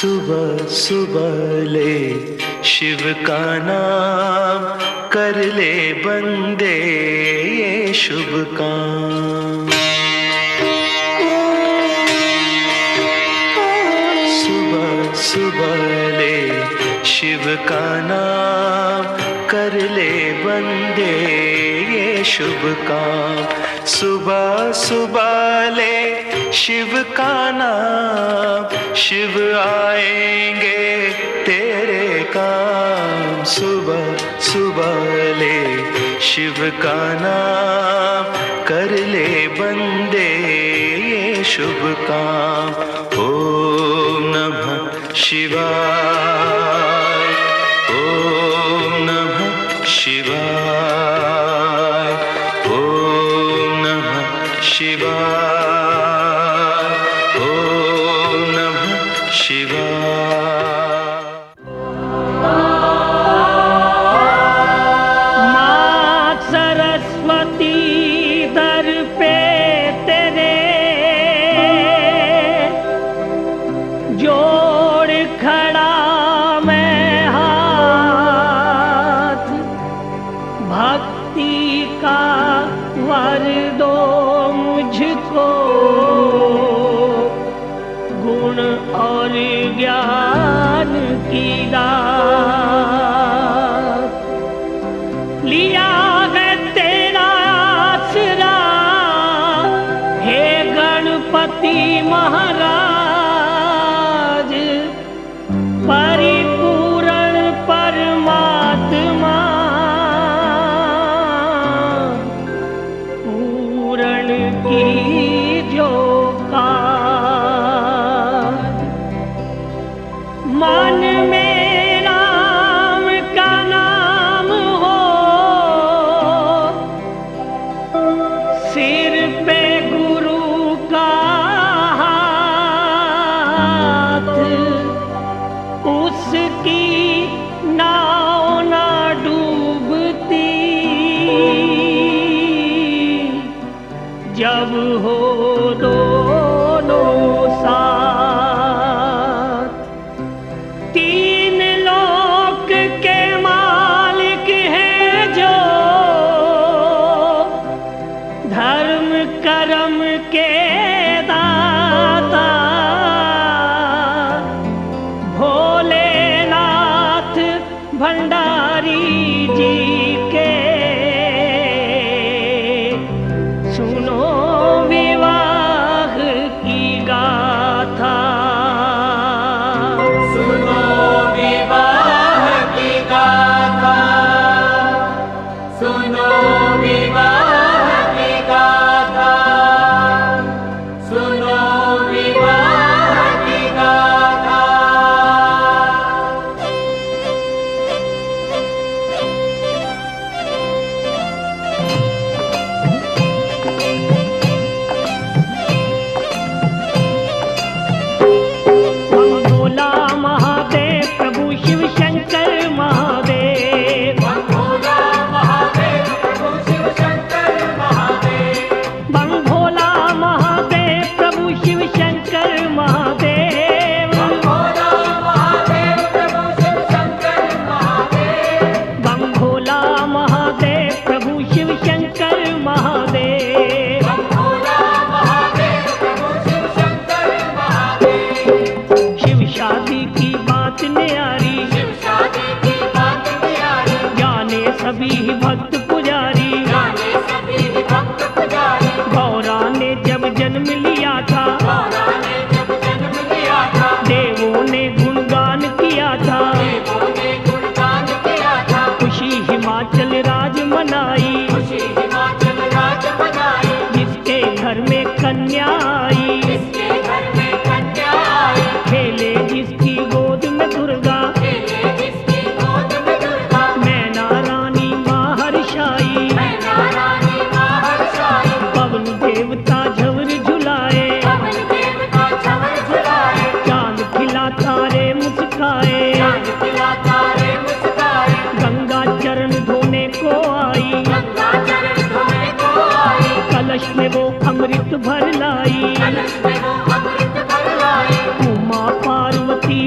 सुबह सुबह ले शिव का नाम, कर ले बंदे ये शुभ काम। सुबह सुबह ले शिव का नाम, कर ले बंदे ये शुभ काम। सुबह सुबह ले शिव का नाम, शिव आएंगे तेरे काम। सुबह सुबह ले शिव का नाम, कर ले बंदे ये शुभ काम। ओम नमः शिवाय, ओम नमः शिवाय, ओम नमः शिवाय, ओम नमः शिवाय। माँ सरस्वती दर पे तेरे जोड़ खड़ा मैं हाथ, भक्ति का वर दो मुझको, गुण और ज्ञान की दात। लिया है तेरा आसरा हे गणपति महाराज, परिपूर्ण परमात्मा, पूर्ण की जो काज। मन में राम का नाम हो, सिर पे गुरु का हाथ, उसकी नाव ना डूबती जब हो दोनों साथ। तीन लोक के मालिक हैं जो, धर्म कर्म के दाता, भोलेनाथ भंडारी जी के सुनो विवाह की गाथा। सुनो विवाह की गाथा, सुनो विवाह की गाथा, सुनो विवाह की गाथा। भोला महादेव प्रभु शिव शंकर महादेव, भोला महादेव प्रभु शिव शंकर महादेव, भोला महादेव प्रभु शिव शंकर महादेव, भोला महादेव प्रभु शिव शंकर महादेव, भोला महादेव प्रभु शिव शंकर महादेव। भोला महादेव प्रभु शिव शंकर महादेव। शिव शादी की बात न्यारी, शिव शादी की बात न्यारी, जाने सभी भक्त पुजारी। जाने सभी भक्त पुजारी। गौरा ने जब जन्म लिया था, गौरा ने जब जन्म लिया था, देवों ने गुणगान किया था। देवों ने गुणगान किया था, खुशी हिमाचल राज मनाई, खुशी हिमाचल राज मनाई। जिसके घर में कन्या आई, जिसके घर में कन्या आई, खेले जिसकी गोद में दुर्गा, खेले जिसकी गोद में दुर्गा। मैना रानी माँ हर्षाई, मैना रानी माँ हर्षाई, पवन देवता झवर झुलाए, पवन देवता झवर झुलाए। चांद खिला तारे मुस्काए, चांद खिला तारे मुस्काए। गंगा चरण धोने को आई, गंगा चरण धोने को आई, कलश में वो अमृत भर लाई। कलश में वो अमृत भर लाई। उमा पार्वती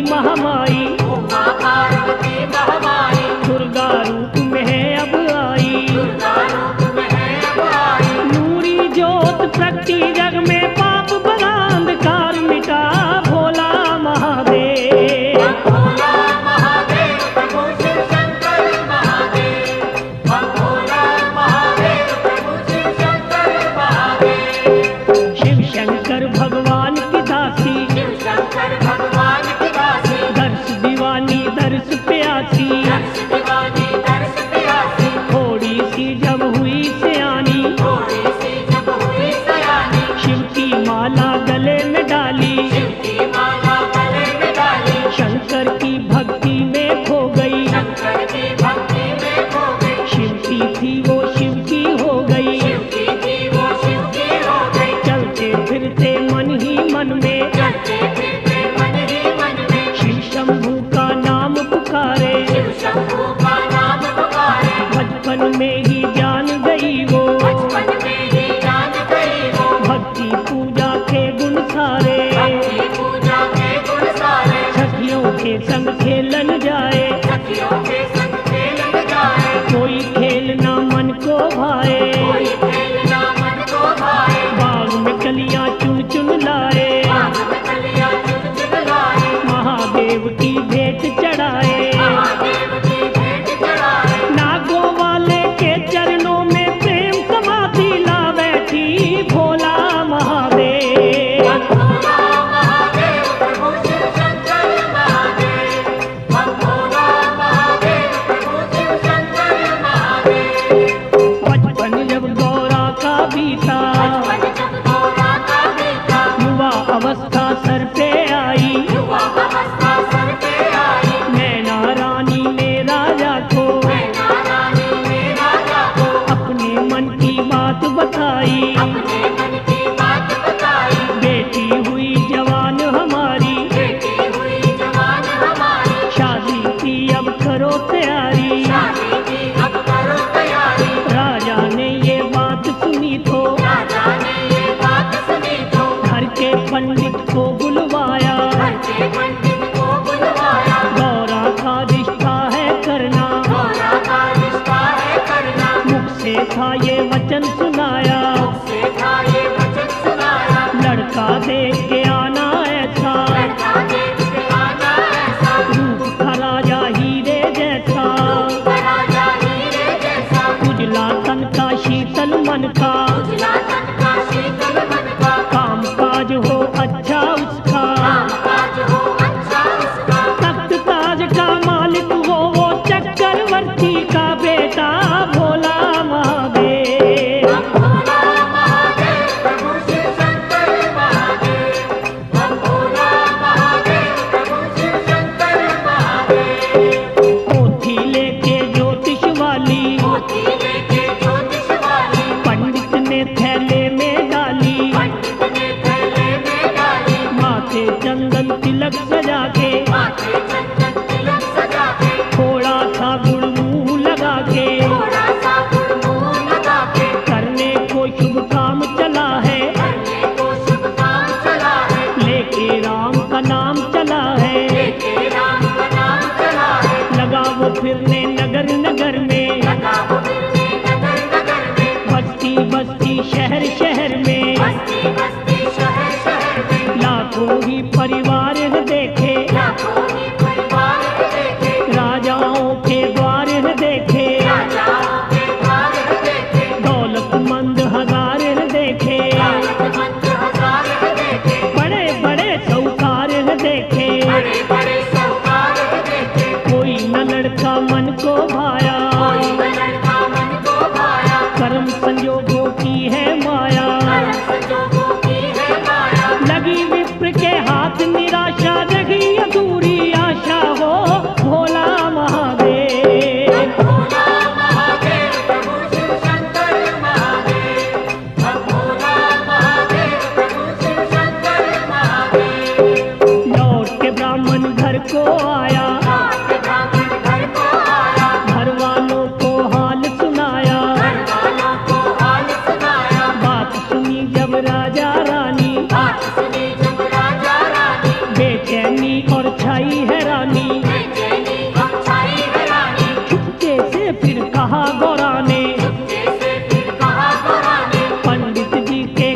सृष्टि जग में पाप बना अंधकार मिटा भोला महादेव। भोला महादेव प्रभु शिव शंकर महादेव। भोला महादेव प्रभु शिव शंकर महादेव। शिव शंकर भगवान की दासी, शिव शंकर भगवान की दासी। दर्श दीवानी दर्श प्यासी, दर्श दीवानी दर्श प्यासी। थोड़ी सी जब हुई सियानी, थोड़ी सी जब हुई सयानी। शिव की माला गले में डाली, शिव की माला गले में डाली। शंकर की भक्ति में खो गई। शंकर की भक्ति में खो गई। शिव की थी वो शिव की हो गई। शिव की थी वो शिव की हो गई। चलते फिरते मन ही मन में, चलते फिरते मन ही मन में। शिव शंभू का नाम पुकारे। शिव शंभू का नाम पुकारे। बचपन में ही जान गई वो, बचपन में ही जान गई वो। भक्ति पूजा के गुण सारे। भक्ति पूजा के गुण सारे। सखियों के संग खेलन जाए, सखियों के संग खेलन जाए। कोई खेल ना मन को भाए। कोई खेलना मन को भाए। बाग में कलियां चुन चुन लाए, बाग में कलियां चुन चुन लाए। महादेव की भेंट चढ़ाए। महादेव की भेंट चढ़ाए। नागों वाले के चरणों में प्रेम समाधि ला बैठी भोला महादेव। भोला महादेव प्रभु शिव शंकर महादेव। भोला महादेव प्रभु शिव शंकर महादेव। बचपन जब गौरा का बीता, बचपन जब गौरा का बीता। युवा अवस्था सर पे आई। युवा अवस्था सर पे आई। नैना रानी ने राजा को मैना रानी ने राजा को अपने मन की बात बताई। अपने मन की बात बताई। बेटी हुई जवान हमारी, बेटी हुई जवान हमारी। शादी की अब करो तैयारी। शादी की अब करो तैयारी। राजा ने ये बात सुनी तो राजा ने ये बात सुनी तो घर के पंडित को बुलवाया। घर के पंडित को बुलवाया। गौरा का रिश्ता है करना, गौरा का रिश्ता है करना। मुख से था ये वचन सुनाया। से था ये वचन सुनाया। लड़का देख के आना ऐसा, लड़का देख के आना ऐसा। रूप का राजा हीरे जैसा। राजा हीरे जैसा। उजला तन का शीतल मन का, उजला तन का शीतल मन का। काम काज हो अच्छा उसका। काम काज हो अच्छा उसका। तख्त ताज का मालिक हो वो चक्रवर्ती का बेटा भोला महादेव। भोला महादेव प्रभु शिव शंकर महादेव। भोला महादेव प्रभु शिव शंकर महादेव। पोथी लेके ज्योतिष वाली, मोती लेके ज्योतिष वाली। पंडित ने थैले में डाली। पंडित ने थैले में डाली। माथे चंदन तिलक सजा के, माथे चंदन तिलक सजा के। थोड़ा सा गुड़ मुंह लगा के, थोड़ा सा गुड़ मुंह लगा के। करने को शुभ काम चला है। करने को शुभ काम चला है। लेके राम का नाम चला है। लेके राम का नाम चला है। लगा वो फिरने नगर नगर में, लगा वो फिरने नगर नगर में। बस्ती बस्ती शहर शहर में। बस्ती बस्ती शहर शहर में। लाखों ही परिवार देखे, लाखों ही परिवार देखे। राजाओं के द्वार देखे। राजाओं के द्वार देखे। दौलतमंद हजार देखे। दौलतमंद हजार देखे। बड़े बड़े सौकार देखे। बड़े बड़े साहूकार देखे। कोई न लड़का मन को भाया। कोई न लड़का मन को भाया। कर्म संजोगों की है माया। कर्म संजोगों की है माया। लगी विप्र के हाथ निराशा, रही अधूरी आशा हो भोला महादेव। भोला महादेव प्रभु शिव शंकर महादेव। भोला महादेव प्रभु शिव शंकर महादेव। लौट के ब्राह्मण घर को आया। लौट के ब्राह्मण घर को आया। घर वालों को हाल सुनाया। घर वालों को हाल सुनाया। बात सुनी जब राजा रानी, बात सुनी जब राजा रानी। बेचैनी और छाई हैरानी। बेचैनी और छाई हैरानी। चुपके से फिर कहा गौरा ने, चुपके से फिर कहा गौरा ने। पंडित जी के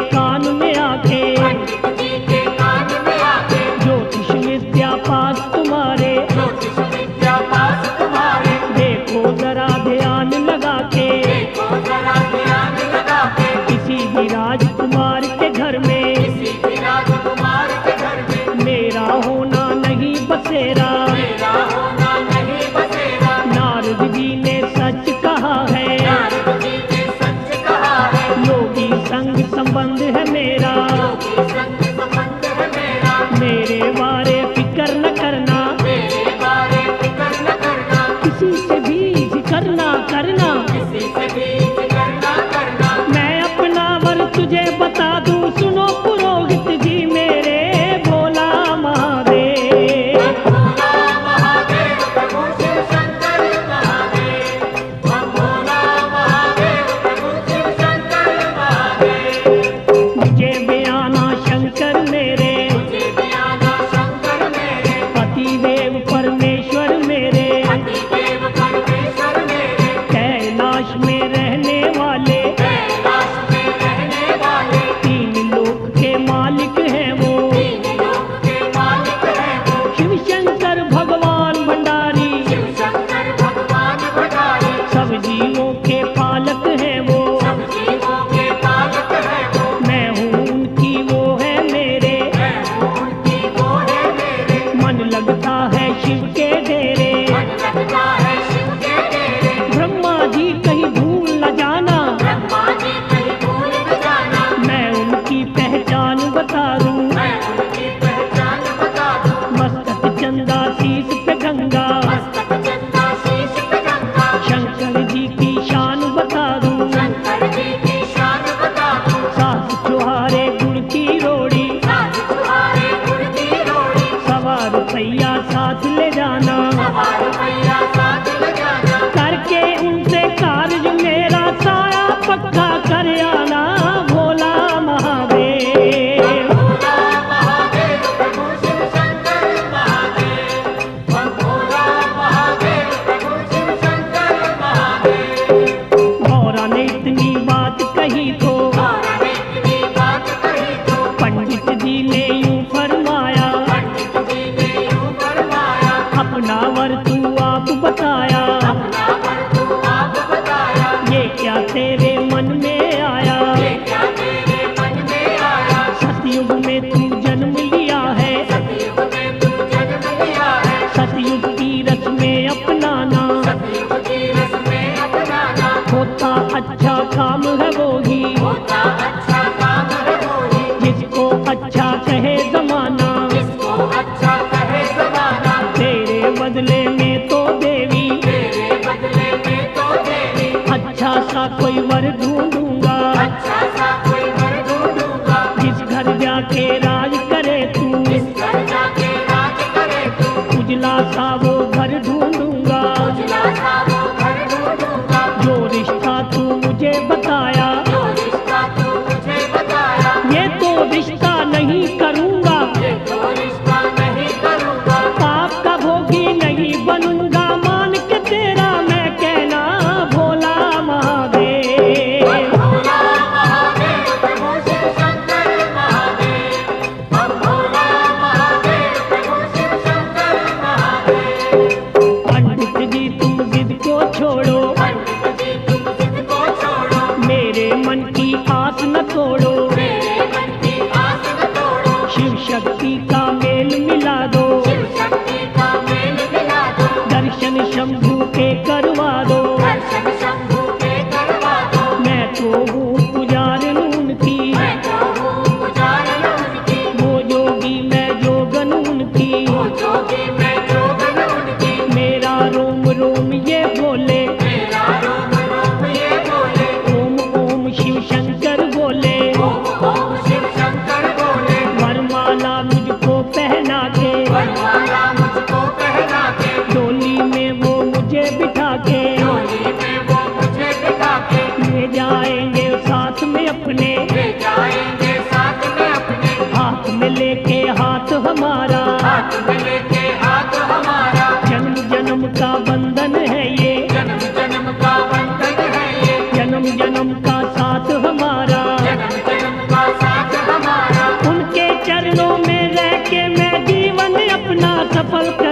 के घर में, किसी भी राजकुमार के घर में मेरा होना नहीं बसेरा। मेरा होना नहीं बसेरा। नारद जी ने सच कहा है, नारद जी ने सच कहा है। योगी संग संबंध है मेरा, योगी संग संबंध है मेरा। मेरे बारे फिक्र न करना, मेरे बारे फिक्र न करना। किसी से भी जिक्र ना करना। किसी से भी जिक्र न करना। मैं अपना वर तुझे बता दूं, सुनो पुरोहित जी मेरे, भोला महादेव। भोला महादेव प्रभु शिव शंकर महादेव। भोला महादेव प्रभु शिव शंकर महादेव। मुझे बयाना शंकर मेरे, मुझे बयाना शंकर मेरे। पतिदेव परमेश्वर मेरे, पतिदेव परमेश्वर मेरे। कैलाश में रहने वाले, कैलाश में रहने वाले। तीन लोक के मालिक हैं वो, तीन लोक के मालिक हैं वो। शिव शंकर भगवान भंडारी, शिव शंकर भगवान भंडारी। सब जीवों के पालक हैं वो। सब जीवों के पालक हैं वो। मैं हूँ उनकी, वो है मेरे, मैं हूँ उनकी, वो है मेरे। मन लगता है शिव के डेरे। मन लगता है शिव के डेरे। ब्रह्मा जी कहीं भूल न जाना, ब्रह्मा जी कहीं भूल न जाना। मैं उनकी पहचान बता दूं। मैं उनकी पहचान बता दूं। मस्तक चंदा शीश पे गंगा, मस्तक चंदा शीश पे गंगा। शंकर जी की शान बता दूं। शंकर जी की शान बता दूं। सात चुहारे गुड़ की रोड़ी, साथ तुम्हारे गुड़ की रोड़ी। सवार पैया साथ ले जाना, सवार मैया साथ ले जाना। करके उनसे कार्य मेरा साया पक्का कर आना, भोला महादेव। भोला महादेव प्रभु शिव शंकर महादेव। भोला महादेव प्रभु शिव शंकर महादेव। गौरा ने इतनी बात कही तो, और इतनी बात कही तो पंडित जी ने यूं फरमाया, पंडित जी ने यूं फरमाया। अपना वर तू आप बताया, अपना वर तू आप बताया। ये क्या तेरे मन में आया। ये क्या तेरे मन में आया। सतयुग में तू जन्म लिया है, सतयुग में तू जन्म लिया है। सतयुग की रस में अपनाना, सतयुग की रस में अपनाना। होता अच्छा काम है वो ही, होता अच्छा काम है वो ही। जिसको अच्छा कहे जमाना। जिसको अच्छा कहे जमाना। तेरे बदले में तो देवी, तेरे बदले में तो देवी। अच्छा सा कोई वर ढूंढूंगा, अच्छा सा कोई वर ढूंढूंगा। जिस घर जाके राज करे तू, जिस घर जाके राज करे तू। उजला सा वो घर ढूंढूंगा। उजला सा वो घर ढूंढूंगा। जो रिश्ता तू मुझे बताया, जो रिश्ता तू मुझे बताया। ये तो रिश्ता नहीं करूंगा, ये तो रिश्ता नहीं करूंगा। पाप का भोगी नहीं बनूंगा, मान के तेरा मैं कहना, भोला महादेव। भोला महादेव प्रभु शिव शंकर महादेव। भोला महादेव प्रभु शिव शंकर महादेव। पंडित जी तुम जिद को छोड़ो, पंडित जी तुम जिद को छोड़ो। मेरे मन की आस न तोड़ो, मेरे मन की आस न तोड़ो। शिव शक्ति का मेल मिला दो, शिव शक्ति का मेल मिला दो। दर्शन शंभू के करवा दो। दर्शन शंभू के करवा दो। मैं तो हूँ पुजारिन उनकी, मैं तो हूँ पुजारिन उनकी। वो जोगी मैं जोगन उनकी, वो जोगी मैं जोगन उनकी। मेरा रोम रोम ये बोले, मेरा रोम रोम ये बोले। ओम ओम शिव शंकर बोले। ओम ओम शिव शंकर बोले। वरमाला मुझको पहना के, वरमाला मुझको पहना के। डोली में वो मुझे बिठा के, डोली में वो मुझे बिठा के। ले जाएंगे साथ में अपने, ले जाएंगे साथ में अपने। हाथ में लेके हाथ हमारा, हाथ में लेके हाथ हमारा। जन्म जन्म का बंधन है ये, जन्म जन्म का बंधन है ये। जन्म जन्म का साथ हमारा। जन्म जन्म का साथ हमारा। उनके चरणों में रह के मैं जीवन अपना सफल कर